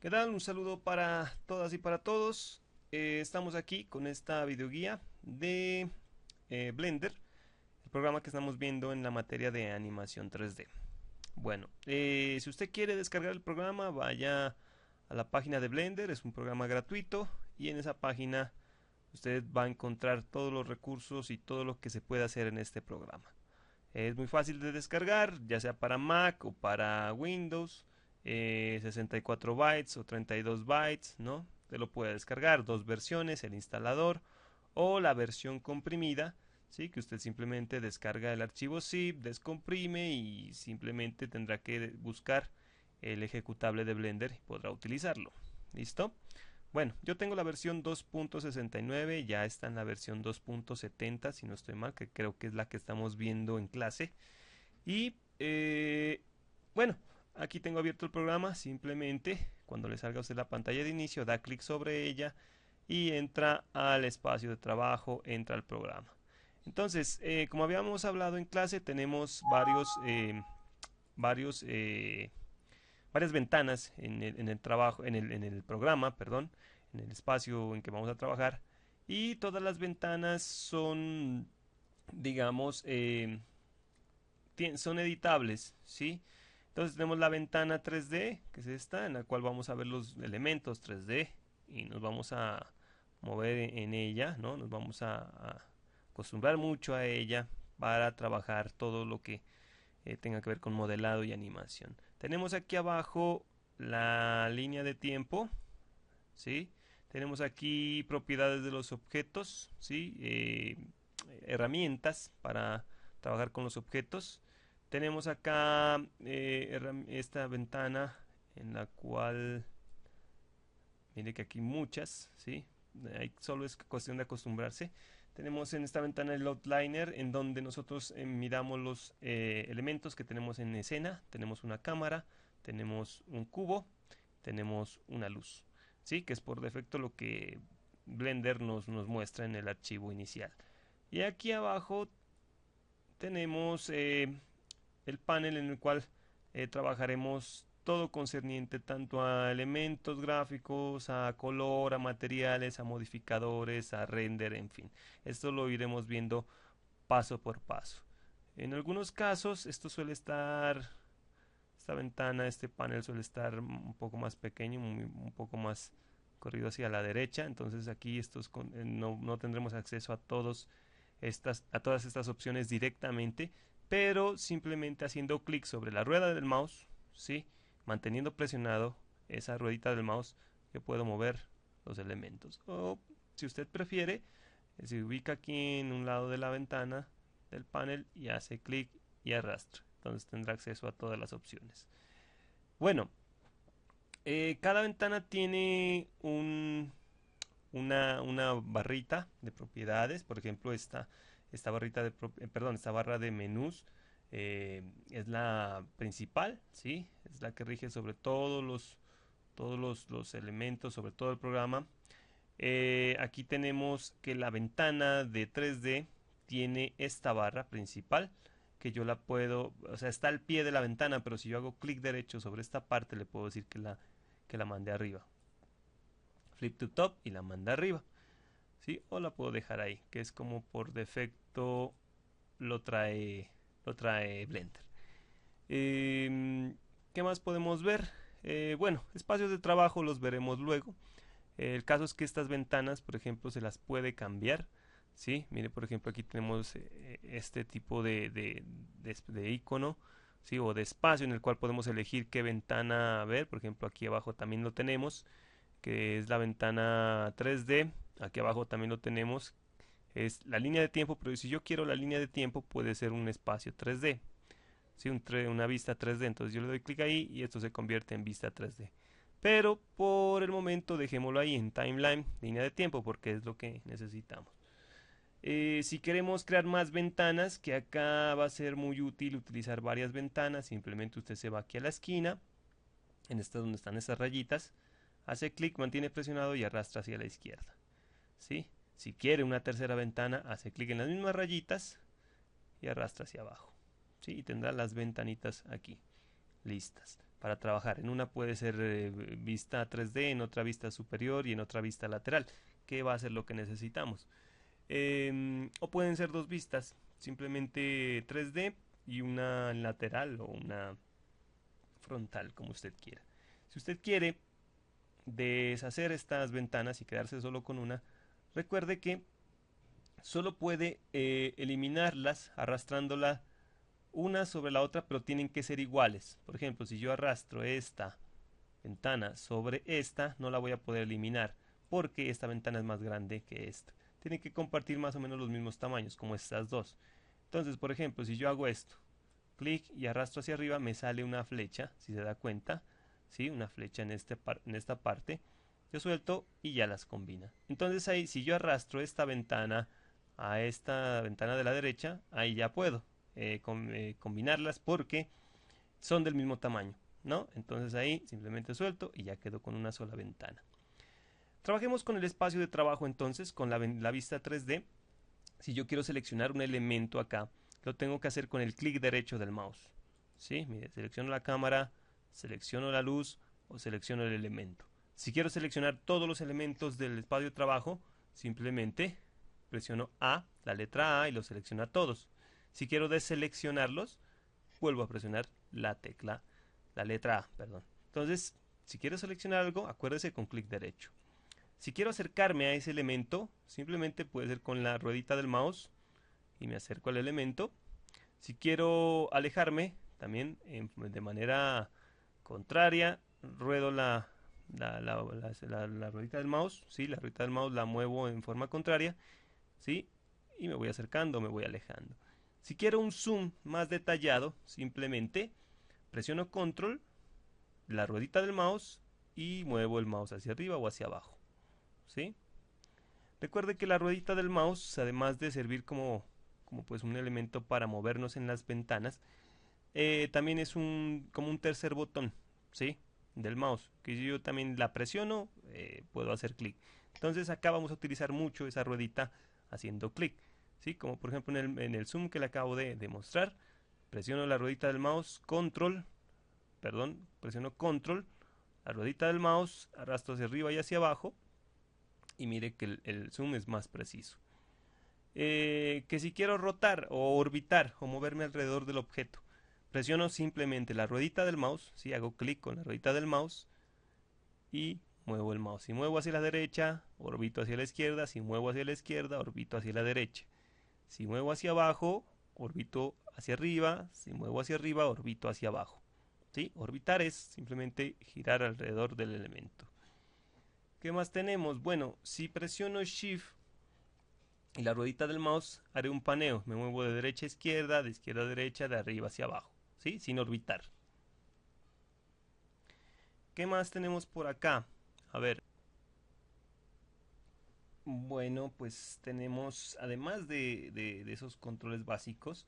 ¿Qué tal? Un saludo para todas y para todos. Estamos aquí con esta videoguía de Blender, el programa que estamos viendo en la materia de animación 3D. Bueno, si usted quiere descargar el programa, vaya a la página de Blender, es un programa gratuito y en esa página usted va a encontrar todos los recursos y todo lo que se puede hacer en este programa. Es muy fácil de descargar, ya sea para Mac o para Windows, 64 bytes o 32 bytes, ¿no? Te lo puede descargar, dos versiones, el instalador o la versión comprimida, ¿sí? Que usted simplemente descarga el archivo zip, descomprime y simplemente tendrá que buscar el ejecutable de Blender y podrá utilizarlo. ¿Listo? Bueno, yo tengo la versión 2.69, ya está en la versión 2.70, si no estoy mal, que creo que es la que estamos viendo en clase. Y bueno, aquí tengo abierto el programa, simplemente cuando le salga a usted la pantalla de inicio, da clic sobre ella y entra al espacio de trabajo, entra al programa. Entonces, como habíamos hablado en clase, tenemos varios varias ventanas en el trabajo, en el programa, perdón, en el espacio en que vamos a trabajar. Y todas las ventanas son, digamos, son editables, ¿sí? Entonces tenemos la ventana 3D, que es esta, en la cual vamos a ver los elementos 3D y nos vamos a mover en ella, ¿no? Nos vamos a acostumbrar mucho a ella para trabajar todo lo que tenga que ver con modelado y animación. Tenemos aquí abajo la línea de tiempo, ¿sí? Tenemos aquí propiedades de los objetos, ¿sí? Herramientas para trabajar con los objetos. Tenemos acá esta ventana en la cual, mire que aquí muchas, ¿sí? Solo es cuestión de acostumbrarse. Tenemos en esta ventana el outliner en donde nosotros miramos los elementos que tenemos en escena. Tenemos una cámara, tenemos un cubo, tenemos una luz, ¿sí? Que es por defecto lo que Blender nos muestra en el archivo inicial. Y aquí abajo tenemos el panel en el cual trabajaremos todo concerniente tanto a elementos gráficos, a color, a materiales, a modificadores, a render, en fin. Esto lo iremos viendo paso por paso. En algunos casos esto suele estar, esta ventana, este panel suele estar un poco más pequeño, un poco más corrido hacia la derecha, entonces aquí no tendremos acceso a todas estas opciones directamente, pero simplemente haciendo clic sobre la rueda del mouse, ¿sí? Manteniendo presionado esa ruedita del mouse, yo puedo mover los elementos. O si usted prefiere, se ubica aquí en un lado de la ventana del panel y hace clic y arrastra. Entonces tendrá acceso a todas las opciones. Bueno, cada ventana tiene una barrita de propiedades. Por ejemplo, esta barrita perdón, esta barra de menús es la principal, ¿sí? Es la que rige sobre todos los elementos, sobre todo el programa. Aquí tenemos que la ventana de 3D tiene esta barra principal que yo la puedo, o sea, está al pie de la ventana, pero si yo hago clic derecho sobre esta parte le puedo decir que la mande arriba. Flip to top y la manda arriba, ¿sí? O la puedo dejar ahí, que es como por defecto lo trae, lo trae Blender. ¿Qué más podemos ver? Bueno, espacios de trabajo los veremos luego. El caso es que estas ventanas, por ejemplo, se las puede cambiar, ¿sí? Mire, por ejemplo, aquí tenemos este tipo de icono, ¿sí? O de espacio en el cual podemos elegir qué ventana ver. Por ejemplo, aquí abajo también lo tenemos, que es la ventana 3D. Aquí abajo también lo tenemos, es la línea de tiempo, pero si yo quiero la línea de tiempo puede ser un espacio 3D, ¿sí? Una vista 3D. Entonces yo le doy clic ahí y esto se convierte en vista 3D. Pero por el momento dejémoslo ahí en timeline, línea de tiempo, porque es lo que necesitamos. Si queremos crear más ventanas, que acá va a ser muy útil utilizar varias ventanas, simplemente usted se va aquí a la esquina, en esta donde están esas rayitas, hace clic, mantiene presionado y arrastra hacia la izquierda, ¿sí? Si quiere una tercera ventana, hace clic en las mismas rayitas y arrastra hacia abajo, ¿sí? Y tendrá las ventanitas aquí listas. para trabajar. En una puede ser vista 3D, en otra vista superior y en otra vista lateral, que va a ser lo que necesitamos. O pueden ser dos vistas, simplemente 3D y una lateral o una frontal, como usted quiera. Si usted quiere deshacer estas ventanas y quedarse solo con una, recuerde que solo puede eliminarlas arrastrándola una sobre la otra, pero tienen que ser iguales. Por ejemplo, si yo arrastro esta ventana sobre esta, no la voy a poder eliminar porque esta ventana es más grande que esta. Tienen que compartir más o menos los mismos tamaños, como estas dos. Entonces, por ejemplo, si yo hago esto, clic y arrastro hacia arriba, me sale una flecha, si se da cuenta, ¿sí? Una flecha en esta parte. Yo suelto y ya las combina. Entonces ahí, si yo arrastro esta ventana a esta ventana de la derecha, ahí ya puedo combinarlas porque son del mismo tamaño, ¿no? Entonces ahí simplemente suelto y ya quedo con una sola ventana. Trabajemos con el espacio de trabajo entonces, con la vista 3D. Si yo quiero seleccionar un elemento acá, lo tengo que hacer con el clic derecho del mouse. ¿Sí? Mire, selecciono la cámara, selecciono la luz o selecciono el elemento. Si quiero seleccionar todos los elementos del espacio de trabajo, simplemente presiono A, la letra A, y los selecciono a todos. Si quiero deseleccionarlos, vuelvo a presionar la letra A, perdón. Entonces, si quiero seleccionar algo, acuérdese con clic derecho. Si quiero acercarme a ese elemento, simplemente puede ser con la ruedita del mouse y me acerco al elemento. Si quiero alejarme, también de manera contraria, ruedo la ruedita del mouse, ¿sí? La ruedita del mouse la muevo en forma contraria, ¿sí? Y me voy acercando, me voy alejando. Si quiero un zoom más detallado, simplemente presiono control, la ruedita del mouse y muevo el mouse hacia arriba o hacia abajo, ¿sí? Recuerde que la ruedita del mouse, además de servir como pues un elemento para movernos en las ventanas, también es como un tercer botón, ¿sí? Del mouse, que si yo también la presiono, puedo hacer clic. Entonces acá vamos a utilizar mucho esa ruedita haciendo clic, ¿sí? Como por ejemplo en el zoom que le acabo de mostrar, presiono la ruedita del mouse, presiono control, la ruedita del mouse, arrastro hacia arriba y hacia abajo, y mire que el zoom es más preciso. Que si quiero rotar o orbitar o moverme alrededor del objeto, presiono simplemente la ruedita del mouse, ¿sí? Hago clic con la ruedita del mouse y muevo el mouse. Si muevo hacia la derecha, orbito hacia la izquierda. Si muevo hacia la izquierda, orbito hacia la derecha. Si muevo hacia abajo, orbito hacia arriba. Si muevo hacia arriba, orbito hacia abajo, ¿sí? Orbitar es simplemente girar alrededor del elemento. ¿Qué más tenemos? Bueno, si presiono Shift y la ruedita del mouse, haré un paneo. Me muevo de derecha a izquierda, de izquierda a derecha, de arriba hacia abajo, ¿sí? Sin orbitar. ¿Qué más tenemos por acá? A ver. Bueno, pues tenemos, además de esos controles básicos,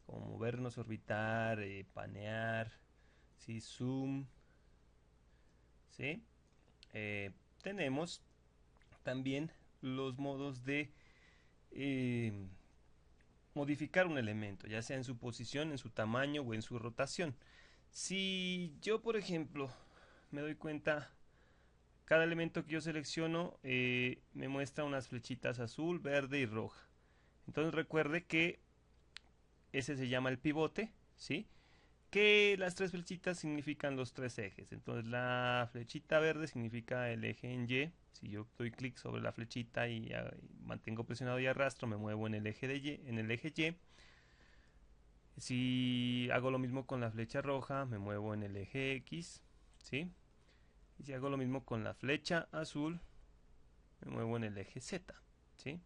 como movernos, orbitar, panear, ¿sí? Zoom, ¿sí? Eh, Tenemos también los modos de eh, modificar un elemento, ya sea en su posición, en su tamaño o en su rotación. Si yo, por ejemplo, me doy cuenta, cada elemento que yo selecciono me muestra unas flechitas azul, verde y roja. Entonces recuerde que ese se llama el pivote, ¿sí? Que las tres flechitas significan los tres ejes. Entonces la flechita verde significa el eje en Y. Si yo doy clic sobre la flechita y mantengo presionado y arrastro, me muevo en el eje de Y, en el eje Y. Si hago lo mismo con la flecha roja, me muevo en el eje X, ¿sí? Y si hago lo mismo con la flecha azul, me muevo en el eje Z, ¿sí?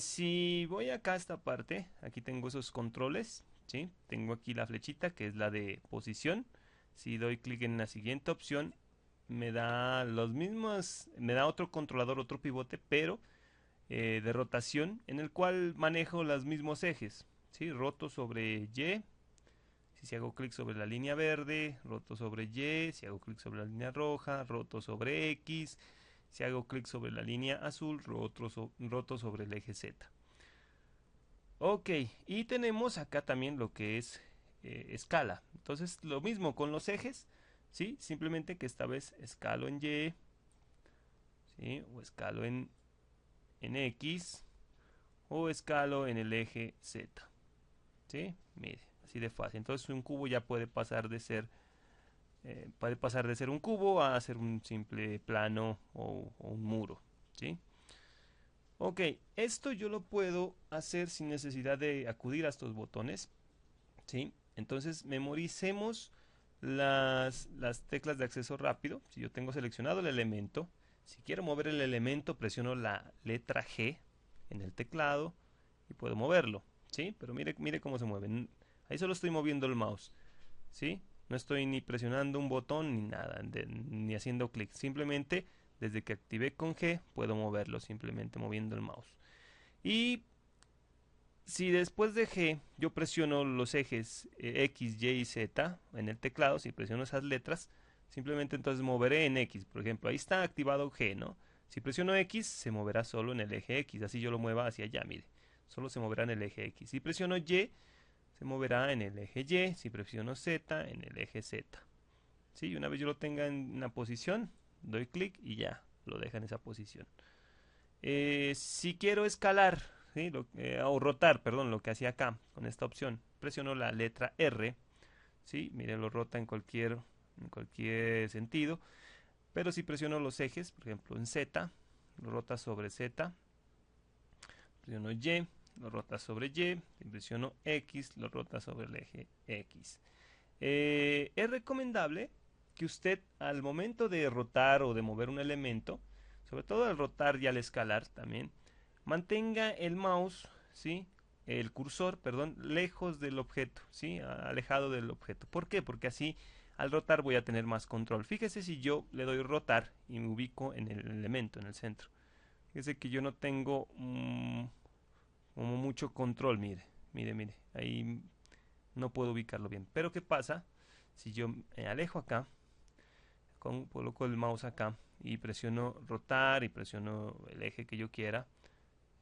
Si voy acá a esta parte, aquí tengo esos controles, ¿sí? Tengo aquí la flechita que es la de posición. Si doy clic en la siguiente opción, me da los mismos, me da otro controlador, otro pivote, pero de rotación, en el cual manejo los mismos ejes, ¿sí? Roto sobre Y. Si hago clic sobre la línea verde, roto sobre Y. Si hago clic sobre la línea roja, roto sobre X. Si hago clic sobre la línea azul, roto sobre el eje Z. Ok, y tenemos acá también lo que es escala. Entonces lo mismo con los ejes, ¿sí? Simplemente que esta vez escalo en Y, ¿sí? O escalo en X, o escalo en el eje Z, ¿sí? Mire, así de fácil. Entonces un cubo ya puede pasar de ser un cubo a ser un simple plano o un muro, ¿sí? Ok, esto yo lo puedo hacer sin necesidad de acudir a estos botones, ¿sí? Entonces memoricemos las teclas de acceso rápido. Si yo tengo seleccionado el elemento, si quiero mover el elemento, presiono la letra G en el teclado y puedo moverlo, ¿sí? Pero mire cómo se mueve. Ahí solo estoy moviendo el mouse, ¿sí? No estoy ni presionando un botón ni nada, ni haciendo clic. Simplemente desde que activé con G puedo moverlo simplemente moviendo el mouse. Y si después de G yo presiono los ejes X, Y y Z en el teclado, si presiono esas letras, simplemente entonces moveré en X. Por ejemplo, ahí está activado G, ¿no? Si presiono X, se moverá solo en el eje X, así yo lo mueva hacia allá, mire. Solo se moverá en el eje X. Si presiono Y, se moverá en el eje Y. Si presiono Z, en el eje Z. ¿Sí? Una vez yo lo tenga en una posición, doy clic y ya, lo deja en esa posición. Si quiero escalar, ¿sí? O rotar, perdón, lo que hacía acá con esta opción, presiono la letra R, ¿sí? Mire, lo rota en cualquier sentido, pero si presiono los ejes, por ejemplo en Z, lo rota sobre Z, presiono Y, lo rota sobre Y, si presiono X, lo rota sobre el eje X. Es recomendable que usted al momento de rotar o de mover un elemento, sobre todo al rotar y al escalar también, mantenga el mouse, ¿sí? El cursor, perdón, lejos del objeto, ¿sí? Alejado del objeto. ¿Por qué? Porque así al rotar voy a tener más control. Fíjese si yo le doy rotar y me ubico en el elemento, en el centro. Fíjese que yo no tengo como mucho control, mire, ahí no puedo ubicarlo bien. Pero ¿qué pasa? Si yo me alejo acá, coloco el mouse acá y presiono rotar y presiono el eje que yo quiera,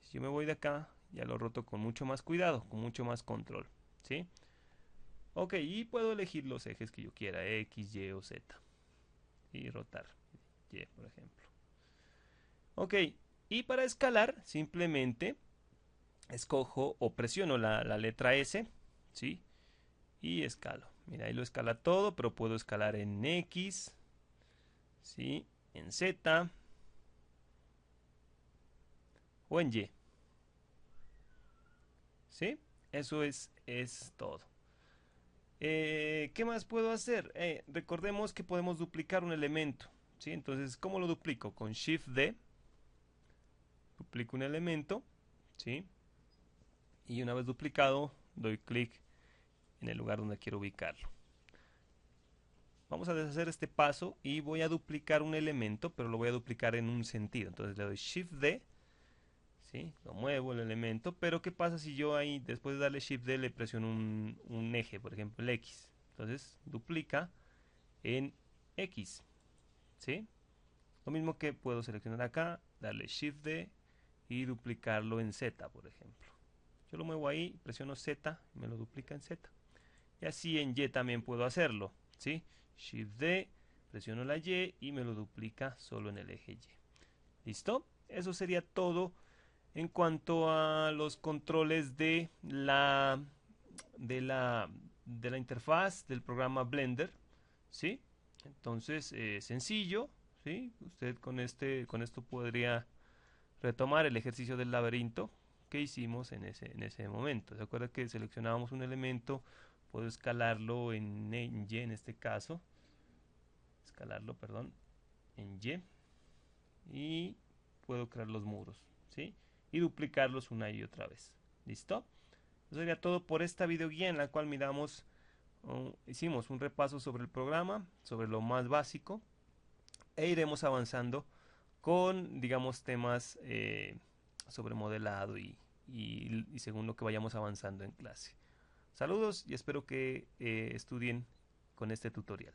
si yo me voy de acá, ya lo roto con mucho más cuidado, con mucho más control, ¿sí? Ok, y puedo elegir los ejes que yo quiera, X, Y o Z, y rotar, Y por ejemplo. Ok, y para escalar, simplemente escojo o presiono la letra S, ¿sí? Y escalo. Mira, ahí lo escala todo, pero puedo escalar en X, ¿sí? En Z o en Y, ¿sí? Eso es todo. ¿Qué más puedo hacer? Recordemos que podemos duplicar un elemento, ¿sí? Entonces, ¿cómo lo duplico? Con Shift D, duplico un elemento, ¿sí? Y una vez duplicado, doy clic en el lugar donde quiero ubicarlo. Vamos a deshacer este paso y voy a duplicar un elemento, pero lo voy a duplicar en un sentido. Entonces le doy Shift D, ¿sí? Lo muevo el elemento, pero ¿qué pasa si yo ahí, después de darle Shift D, le presiono un eje, por ejemplo el X? Entonces duplica en X, ¿sí? Lo mismo que puedo seleccionar acá, darle Shift D y duplicarlo en Z, por ejemplo. Yo lo muevo ahí, presiono Z y me lo duplica en Z. Y así en Y también puedo hacerlo, ¿sí? Shift D, presiono la Y y me lo duplica solo en el eje Y. ¿Listo? Eso sería todo en cuanto a los controles de la interfaz del programa Blender, ¿sí? Entonces, sencillo, ¿sí? Usted con esto podría retomar el ejercicio del laberinto que hicimos en ese momento. ¿Se acuerda que seleccionábamos un elemento? Puedo escalarlo en Y en este caso. Escalarlo, perdón, en Y. Y puedo crear los muros, ¿sí? Y duplicarlos una y otra vez. ¿Listo? Eso sería todo por esta videoguía en la cual hicimos un repaso sobre el programa, sobre lo más básico, e iremos avanzando con, digamos, temas sobre modelado y según lo que vayamos avanzando en clase. Saludos y espero que estudien con este tutorial.